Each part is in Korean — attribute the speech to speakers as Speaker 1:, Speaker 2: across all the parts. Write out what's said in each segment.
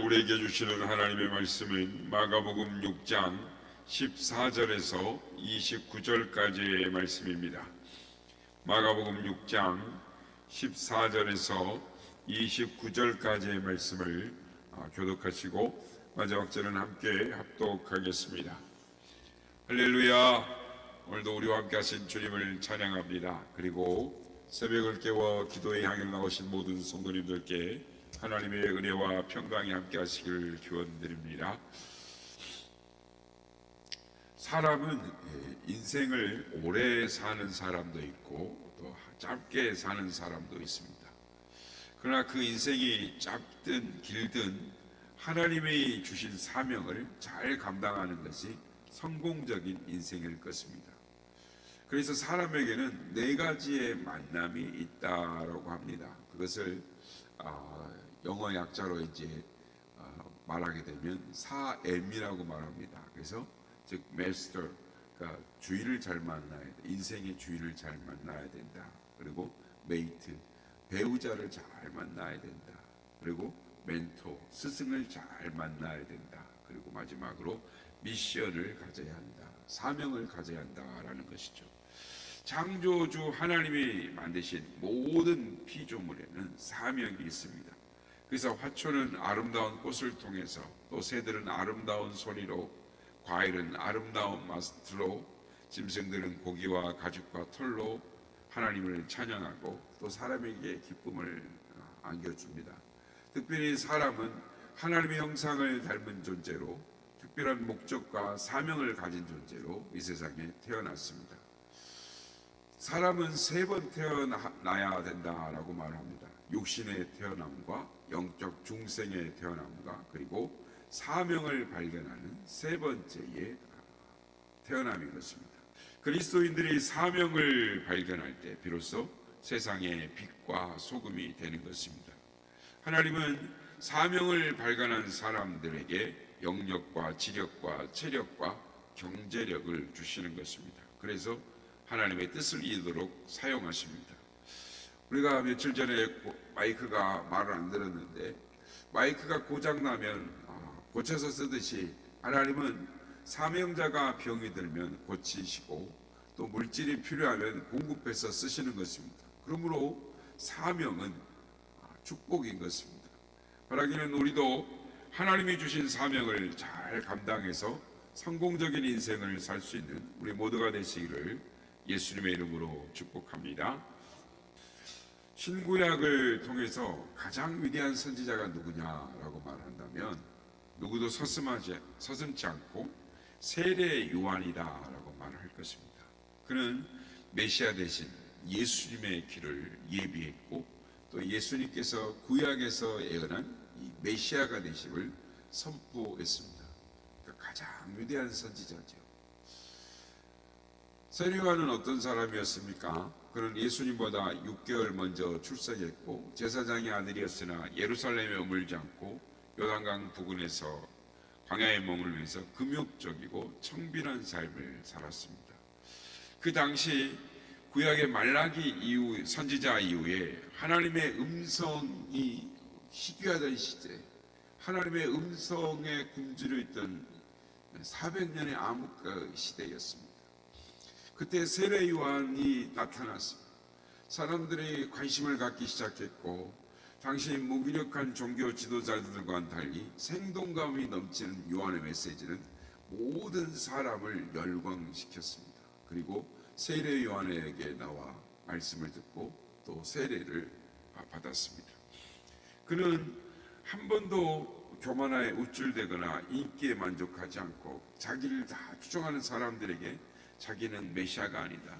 Speaker 1: 우리에게 주시는 하나님의 말씀은 마가복음 6장 14절에서 29절까지의 말씀입니다. 마가복음 6장 14절에서 29절까지의 말씀을 교독하시고 마지막 절은 함께 합독하겠습니다. 할렐루야. 오늘도 우리와 함께 하신 주님을 찬양합니다. 그리고 새벽을 깨워 기도에 향해 나오신 모든 성도님들께 하나님의 은혜와 평강이 함께 하시길 기원드립니다. 사람은 인생을 오래 사는 사람도 있고 또 짧게 사는 사람도 있습니다. 그러나 그 인생이 짧든 길든 하나님이 주신 사명을 잘 감당하는 것이 성공적인 인생일 것입니다. 그래서 사람에게는 네 가지의 만남이 있다라고 합니다. 그것을 영어 약자로 이제 말하게 되면 4M이라고 말합니다. 그래서 즉 마스터, 그러니까 주위를 잘 만나야 돼. 인생의 주위를 잘 만나야 된다. 그리고 메이트, 배우자를 잘 만나야 된다. 그리고 멘토, 스승을 잘 만나야 된다. 그리고 마지막으로 미션을 가져야 한다. 사명을 가져야 한다라는 것이죠. 창조주 하나님이 만드신 모든 피조물에는 사명이 있습니다. 그래서 화초는 아름다운 꽃을 통해서, 또 새들은 아름다운 소리로, 과일은 아름다운 맛으로, 짐승들은 고기와 가죽과 털로 하나님을 찬양하고 또 사람에게 기쁨을 안겨줍니다. 특별히 사람은 하나님의 형상을 닮은 존재로 특별한 목적과 사명을 가진 존재로 이 세상에 태어났습니다. 사람은 세 번 태어나야 된다라고 말합니다. 육신의 태어남과 영적 중생의 태어남과 그리고 사명을 발견하는 세 번째의 태어남인 것입니다. 그리스도인들이 사명을 발견할 때 비로소 세상의 빛과 소금이 되는 것입니다. 하나님은 사명을 발견한 사람들에게 영역과 지력과 체력과 경제력을 주시는 것입니다. 그래서 하나님의 뜻을 이루도록 사용하십니다. 우리가 며칠 전에 마이크가 말을 안 들었는데, 마이크가 고장나면 고쳐서 쓰듯이 하나님은 사명자가 병이 들면 고치시고 또 물질이 필요하면 공급해서 쓰시는 것입니다. 그러므로 사명은 축복인 것입니다. 바라기는 우리도 하나님이 주신 사명을 잘 감당해서 성공적인 인생을 살 수 있는 우리 모두가 되시기를 예수님의 이름으로 축복합니다. 신구약을 통해서 가장 위대한 선지자가 누구냐라고 말한다면 누구도 서슴지 않고 세례 요한이다라고 말할 것입니다. 그는 메시아 대신 예수님의 길을 예비했고 또 예수님께서 구약에서 예언한 이 메시아가 되심을 선포했습니다. 그러니까 가장 위대한 선지자죠. 세례 요한은 어떤 사람이었습니까? 그는 예수님보다 6개월 먼저 출생했고 제사장의 아들이었으나 예루살렘에 머물지 않고 요단강 부근에서 광야에 머물면서 금욕적이고 청빈한 삶을 살았습니다. 그 당시 구약의 말라기 이후 선지자 이후에 하나님의 음성이 희귀하던 시대, 하나님의 음성에 굶주려 있던 400년의 암흑 시대였습니다. 그때 세례 요한이 나타났습니다. 사람들이 관심을 갖기 시작했고 당시 무기력한 종교 지도자들과는 달리 생동감이 넘치는 요한의 메시지는 모든 사람을 열광시켰습니다. 그리고 세례 요한에게 나와 말씀을 듣고 또 세례를 받았습니다. 그는 한 번도 교만하에 우쭐대거나 인기에 만족하지 않고 자기를 다 추종하는 사람들에게 자기는 메시아가 아니다.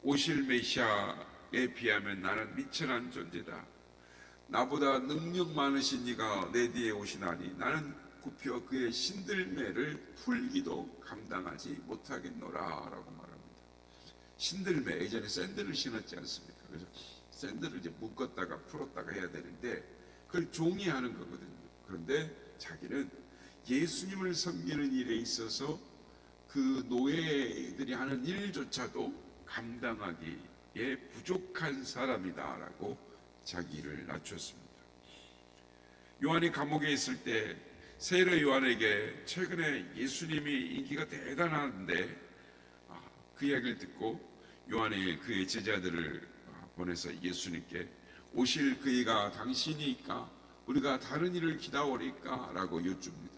Speaker 1: 오실 메시아에 비하면 나는 미천한 존재다. 나보다 능력 많으신 이가 내 뒤에 오시나니 나는 굽혀 그의 신들매를 풀기도 감당하지 못하겠노라 라고 말합니다. 신들매, 예전에 샌들을 신었지 않습니까? 그래서 샌들을 이제 묶었다가 풀었다가 해야 되는데 그걸 종이 하는 거거든요. 그런데 자기는 예수님을 섬기는 일에 있어서 그 노예들이 하는 일조차도 감당하기에 부족한 사람이다라고 자기를 낮췄습니다. 요한이 감옥에 있을 때 세례 요한에게 최근에 예수님이 인기가 대단한데 그 이야기를 듣고 요한이 그의 제자들을 보내서 예수님께 오실 그이가 당신이니까 우리가 다른 일을 기다오리까? 라고 여쭙니다.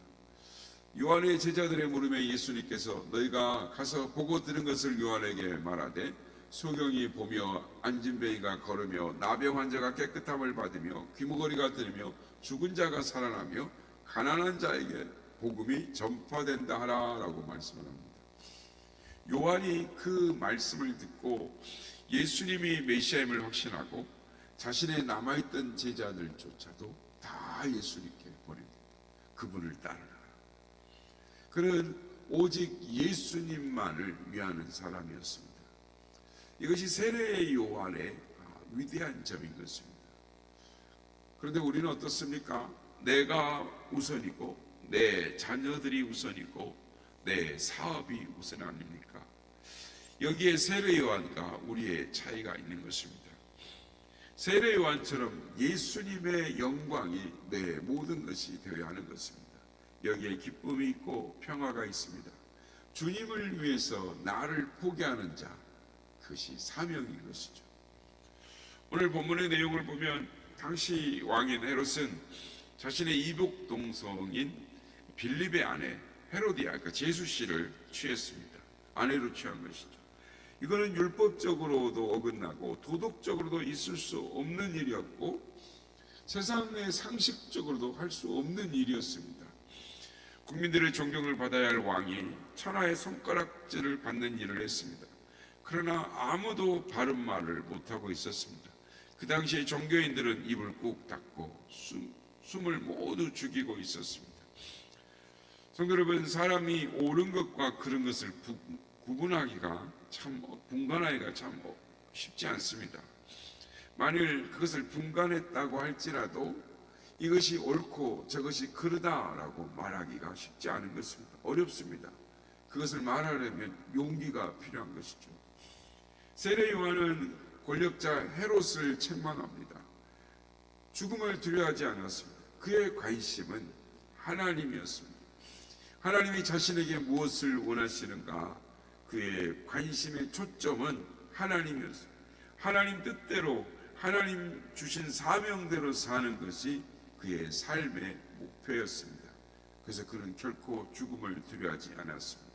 Speaker 1: 요한의 제자들의 물음에 예수님께서 너희가 가서 보고 들은 것을 요한에게 말하되 소경이 보며 안진뱅이가 걸으며 나병 환자가 깨끗함을 받으며 귀머거리가 들으며 죽은 자가 살아나며 가난한 자에게 복음이 전파된다 하라라고 말씀을 합니다. 요한이 그 말씀을 듣고 예수님이 메시아임을 확신하고 자신의 남아있던 제자들조차도 다 예수님께 보냅니다. 그분을 따르라. 그는 오직 예수님만을 위하는 사람이었습니다. 이것이 세례 요한의 위대한 점인 것입니다. 그런데 우리는 어떻습니까? 내가 우선이고 내 자녀들이 우선이고 내 사업이 우선 아닙니까? 여기에 세례 요한과 우리의 차이가 있는 것입니다. 세례 요한처럼 예수님의 영광이 내 모든 것이 되어야 하는 것입니다. 여기에 기쁨이 있고 평화가 있습니다. 주님을 위해서 나를 포기하는 자, 그것이 사명인 것이죠. 오늘 본문의 내용을 보면 당시 왕인 헤롯은 자신의 이복 동성인 빌립의 아내 헤로디아, 그러니까 제수 씨를 취했습니다. 아내로 취한 것이죠. 이거는 율법적으로도 어긋나고 도덕적으로도 있을 수 없는 일이었고 세상의 상식적으로도 할 수 없는 일이었습니다. 국민들의 존경을 받아야 할 왕이 천하의 손가락질을 받는 일을 했습니다. 그러나 아무도 바른 말을 못하고 있었습니다. 그 당시에 종교인들은 입을 꾹 닫고 숨을 모두 죽이고 있었습니다. 성도 여러분, 사람이 옳은 것과 그른 것을 분간하기가 참 쉽지 않습니다. 만일 그것을 분간했다고 할지라도 이것이 옳고 저것이 그르다라고 말하기가 쉽지 않은 것입니다. 어렵습니다. 그것을 말하려면 용기가 필요한 것이죠. 세례 요한은 권력자 헤롯을 책망합니다. 죽음을 두려워하지 않았습니다. 그의 관심은 하나님이었습니다. 하나님이 자신에게 무엇을 원하시는가? 그의 관심의 초점은 하나님이었습니다. 하나님 뜻대로 하나님 주신 사명대로 사는 것이 그의 삶의 목표였습니다. 그래서 그는 결코 죽음을 두려워하지 않았습니다.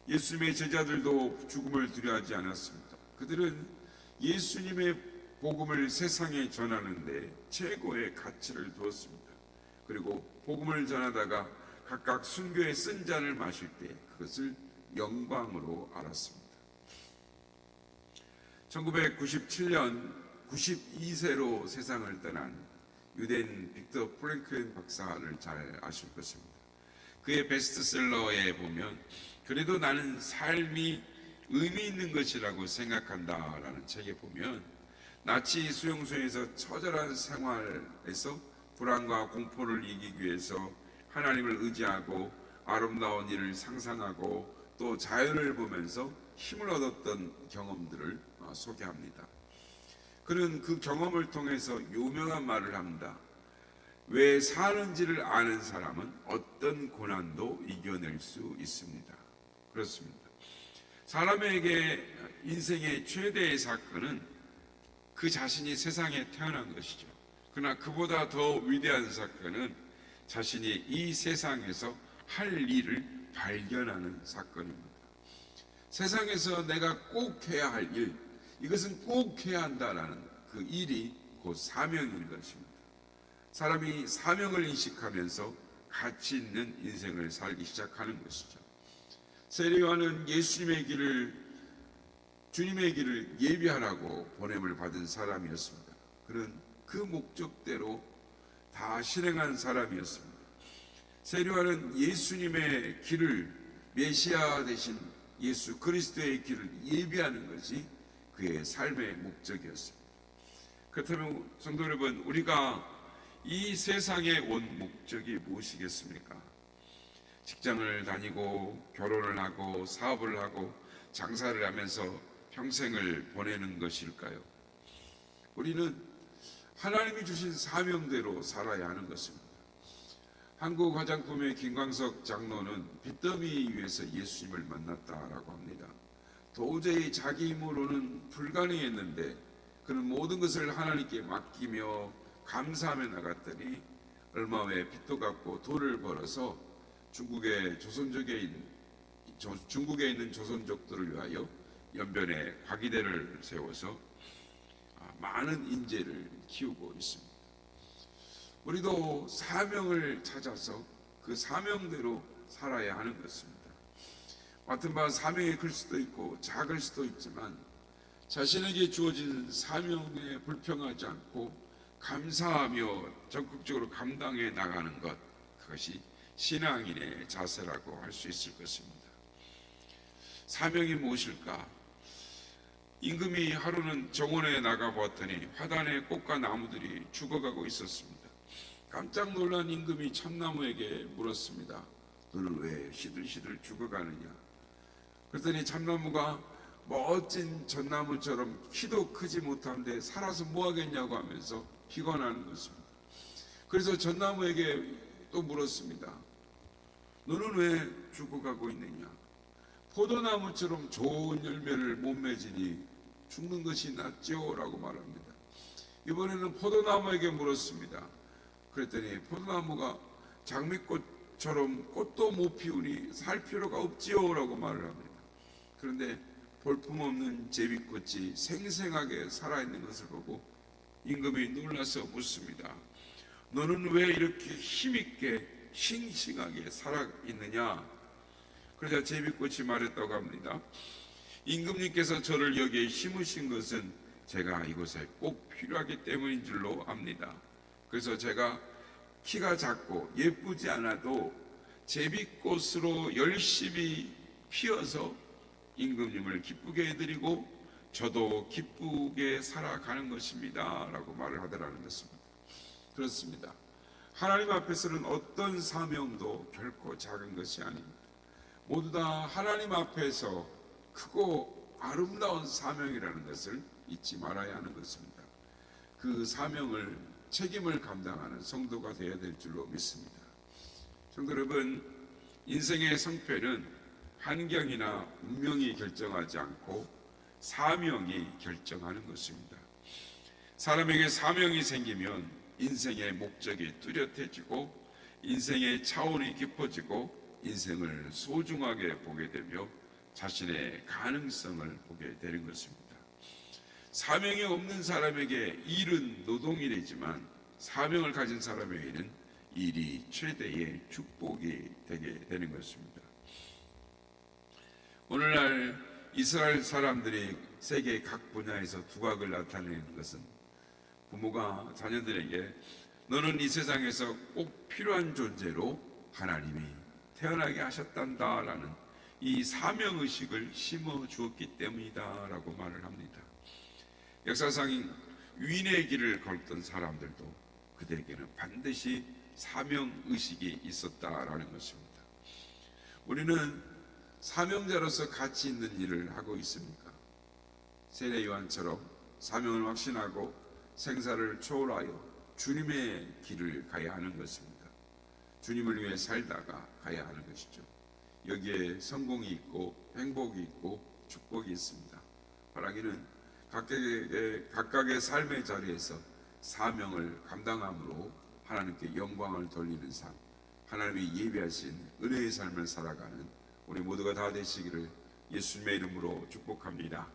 Speaker 1: 예수님의 제자들도 죽음을 두려워하지 않았습니다. 그들은 예수님의 복음을 세상에 전하는데 최고의 가치를 두었습니다. 그리고 복음을 전하다가 각각 순교의 쓴 잔을 마실 때 그것을 영광으로 알았습니다. 1997년 92세로 세상을 떠난 유대인 빅터 프랭클린 박사를 잘 아실 것입니다. 그의 베스트셀러에 보면 그래도 나는 삶이 의미 있는 것이라고 생각한다라는 책에 보면 나치 수용소에서 처절한 생활에서 불안과 공포를 이기기 위해서 하나님을 의지하고 아름다운 일을 상상하고 또 자연을 보면서 힘을 얻었던 경험들을 소개합니다. 그는 그 경험을 통해서 유명한 말을 합니다. 왜 사는지를 아는 사람은 어떤 고난도 이겨낼 수 있습니다. 그렇습니다. 사람에게 인생의 최대의 사건은 그 자신이 세상에 태어난 것이죠. 그러나 그보다 더 위대한 사건은 자신이 이 세상에서 할 일을 발견하는 사건입니다. 세상에서 내가 꼭 해야 할 일, 이것은 꼭 해야 한다라는 그 일이 곧 사명인 것입니다. 사람이 사명을 인식하면서 가치 있는 인생을 살기 시작하는 것이죠. 세례 요한은 예수님의 길을, 주님의 길을 예비하라고 보냄을 받은 사람이었습니다. 그는 그 목적대로 다 실행한 사람이었습니다. 세례 요한은 예수님의 길을, 메시아 되신 예수 그리스도의 길을 예비하는 것이 그의 삶의 목적이었습니다. 그렇다면 성도 여러분, 우리가 이 세상에 온 목적이 무엇이겠습니까? 직장을 다니고 결혼을 하고 사업을 하고 장사를 하면서 평생을 보내는 것일까요? 우리는 하나님이 주신 사명대로 살아야 하는 것입니다. 한국 화장품의 김광석 장로는 빚더미 위에서 예수님을 만났다라고 합니다. 도저히 자기 힘으로는 불가능했는데 그는 모든 것을 하나님께 맡기며 감사하며 나갔더니 얼마 후에 빚도 갚고 돈을 벌어서 중국에 있는 조선족들을 위하여 연변에 화기대를 세워서 많은 인재를 키우고 있습니다. 우리도 사명을 찾아서 그 사명대로 살아야 하는 것입니다. 맡은 바 사명이 클 수도 있고 작을 수도 있지만 자신에게 주어진 사명에 불평하지 않고 감사하며 적극적으로 감당해 나가는 것, 그것이 신앙인의 자세라고 할 수 있을 것입니다. 사명이 무엇일까? 임금이 하루는 정원에 나가보았더니 화단에 꽃과 나무들이 죽어가고 있었습니다. 깜짝 놀란 임금이 참나무에게 물었습니다. 너는 왜 시들시들 죽어가느냐? 그랬더니 참나무가 멋진 전나무처럼 키도 크지 못한데 살아서 뭐 하겠냐고 하면서 비관하는 것입니다. 그래서 전나무에게 또 물었습니다. 너는 왜 죽어가고 있느냐? 포도나무처럼 좋은 열매를 못 맺으니 죽는 것이 낫죠? 라고 말합니다. 이번에는 포도나무에게 물었습니다. 그랬더니 포도나무가 장미꽃처럼 꽃도 못 피우니 살 필요가 없지요? 라고 말을 합니다. 그런데 볼품없는 제비꽃이 생생하게 살아있는 것을 보고 임금이 놀라서 묻습니다. 너는 왜 이렇게 힘있게 싱싱하게 살아있느냐? 그러자 제비꽃이 말했다고 합니다. 임금님께서 저를 여기에 심으신 것은 제가 이곳에 꼭 필요하기 때문인 줄로 압니다. 그래서 제가 키가 작고 예쁘지 않아도 제비꽃으로 열심히 피어서 임금님을 기쁘게 해드리고 저도 기쁘게 살아가는 것입니다 라고 말을 하더라는 것입니다. 그렇습니다. 하나님 앞에서는 어떤 사명도 결코 작은 것이 아닙니다. 모두 다 하나님 앞에서 크고 아름다운 사명이라는 것을 잊지 말아야 하는 것입니다. 그 사명을 책임을 감당하는 성도가 되어야 될 줄로 믿습니다. 성도 여러분, 인생의 성패는 환경이나 운명이 결정하지 않고 사명이 결정하는 것입니다. 사람에게 사명이 생기면 인생의 목적이 뚜렷해지고 인생의 차원이 깊어지고 인생을 소중하게 보게 되며 자신의 가능성을 보게 되는 것입니다. 사명이 없는 사람에게 일은 노동이지만 사명을 가진 사람에게는 일이 최대의 축복이 되게 되는 것입니다. 오늘날 이스라엘 사람들이 세계 각 분야에서 두각을 나타내는 것은 부모가 자녀들에게 너는 이 세상에서 꼭 필요한 존재로 하나님이 태어나게 하셨단다 라는 이 사명의식을 심어 주었기 때문이다 라고 말을 합니다. 역사상 위인의 길을 걸었던 사람들도 그들에게는 반드시 사명의식이 있었다라는 것입니다. 우리는 사명자로서 가치 있는 일을 하고 있습니까? 세례 요한처럼 사명을 확신하고 생사를 초월하여 주님의 길을 가야 하는 것입니다. 주님을 위해 살다가 가야 하는 것이죠. 여기에 성공이 있고 행복이 있고 축복이 있습니다. 바라기는 각각의 삶의 자리에서 사명을 감당함으로 하나님께 영광을 돌리는 삶, 하나님이 예비하신 은혜의 삶을 살아가는 우리 모두가 다 되시기를 예수님의 이름으로 축복합니다.